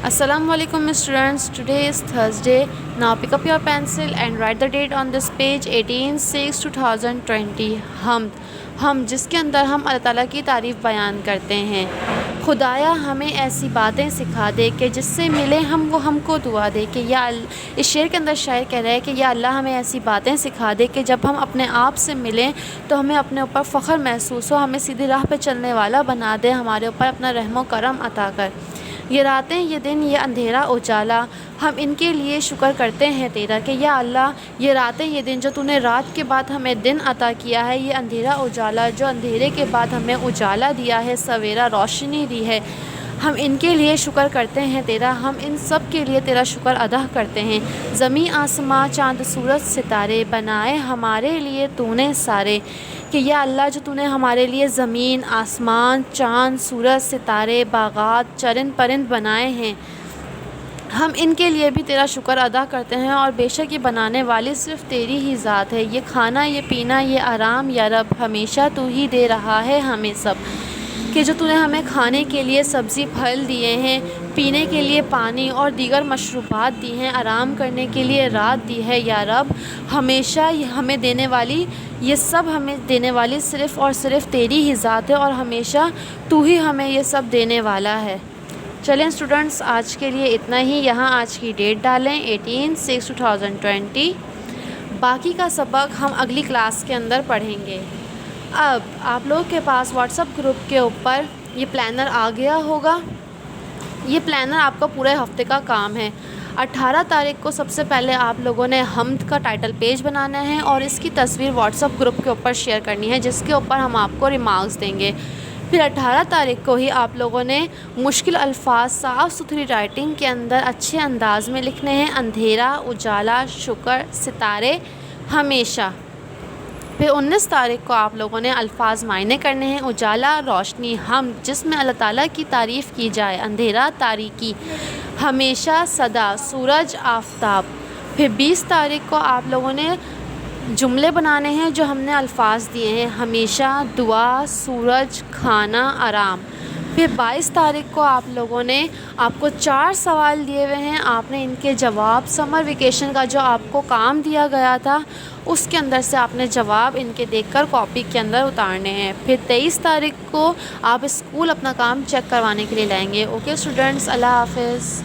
Assalamu alaikum students. Today is Thursday. Now pick up your pencil and write the date on this page 18/6/2020. ہم جس کے اندر ہم اللہ تعالیٰ کی تعریف بیان کرتے ہیں. خدایا ہمیں ایسی باتیں سکھا دے کہ جس سے ملے ہم کو دعا دے کہ یا اس شعر کے اندر شاعر کہہ رہا ہے کہ یا اللہ ہمیں ایسی باتیں سکھا دے کہ جب ہم اپنے آپ سے ملیں تو ہمیں اپنے اوپر فخر محسوس ہو، ہمیں سیدھی راہ پہ چلنے والا بنا دے، ہمارے اوپر اپنا رحم و کرم عطا کر. یہ راتیں، یہ دن، یہ اندھیرا اجالا، ہم ان کے لیے شکر کرتے ہیں تیرا کہ یا اللہ یہ راتیں، یہ دن جو تو نے رات کے بعد ہمیں دن عطا کیا ہے، یہ اندھیرا اجالا جو اندھیرے کے بعد ہمیں اجالا دیا ہے، سویرا روشنی دی ہے، ہم ان کے لیے شکر کرتے ہیں تیرا، ہم ان سب کے لیے تیرا شکر ادا کرتے ہیں. زمین آسماں چاند سورج ستارے بنائے ہمارے لیے تو نے سارے، کہ یا اللہ جو تو نے ہمارے لیے زمین، آسمان، چاند، سورج، ستارے، باغات، چرند پرند بنائے ہیں، ہم ان کے لیے بھی تیرا شکر ادا کرتے ہیں. اور بے شک یہ بنانے والی صرف تیری ہی ذات ہے. یہ کھانا، یہ پینا، یہ آرام یا رب ہمیشہ تو ہی دے رہا ہے ہمیں سب، کہ جو تو نے ہمیں کھانے کے لیے سبزی پھل دیے ہیں، پینے کے لیے پانی اور دیگر مشروبات دی ہیں، آرام کرنے کے لیے رات دی ہے یا رب ہمیشہ ہمیں دینے والی، یہ سب ہمیں دینے والی صرف اور صرف تیری ہی ذات ہے، اور ہمیشہ تو ہی ہمیں یہ سب دینے والا ہے. چلیں اسٹوڈنٹس، آج کے لیے اتنا ہی. یہاں آج کی ڈیٹ ڈالیں 18/6/2020. باقی کا سبق ہم اگلی کلاس کے اندر پڑھیں گے. اب آپ لوگوں کے پاس واٹس اپ گروپ کے اوپر یہ پلانر آ گیا ہوگا. یہ پلانر آپ کا پورے ہفتے کا کام ہے. 18 تاریخ کو سب سے پہلے آپ لوگوں نے حمد کا ٹائٹل پیج بنانا ہے اور اس کی تصویر واٹس اپ گروپ کے اوپر شیئر کرنی ہے، جس کے اوپر ہم آپ کو ریمارکس دیں گے. پھر 18 تاریخ کو ہی آپ لوگوں نے مشکل الفاظ صاف ستھری رائٹنگ کے اندر اچھے انداز میں لکھنے ہیں: اندھیرا، اجالا، شکر، ستارے، ہمیشہ. پھر 19 تاریخ کو آپ لوگوں نے الفاظ معنی کرنے ہیں: اجالا روشنی، حمد جس میں اللہ تعالیٰ کی تعریف کی جائے، اندھیرا تاریکی، ہمیشہ صدا، سورج آفتاب. پھر 20 تاریخ کو آپ لوگوں نے جملے بنانے ہیں جو ہم نے الفاظ دیے ہیں: ہمیشہ، دعا، سورج، کھانا، آرام. پھر 22 تاریخ کو آپ لوگوں نے، آپ کو 4 سوال دیے ہوئے ہیں، آپ نے ان کے جواب سمر ویکیشن کا جو آپ کو کام دیا گیا تھا اس کے اندر سے آپ نے جواب ان کے دیکھ کر کاپی کے اندر اتارنے ہیں. پھر 23 تاریخ کو آپ اسکول اپنا کام چیک کروانے کے لیے لائیں گے. اوکے اسٹوڈنٹس، اللہ حافظ.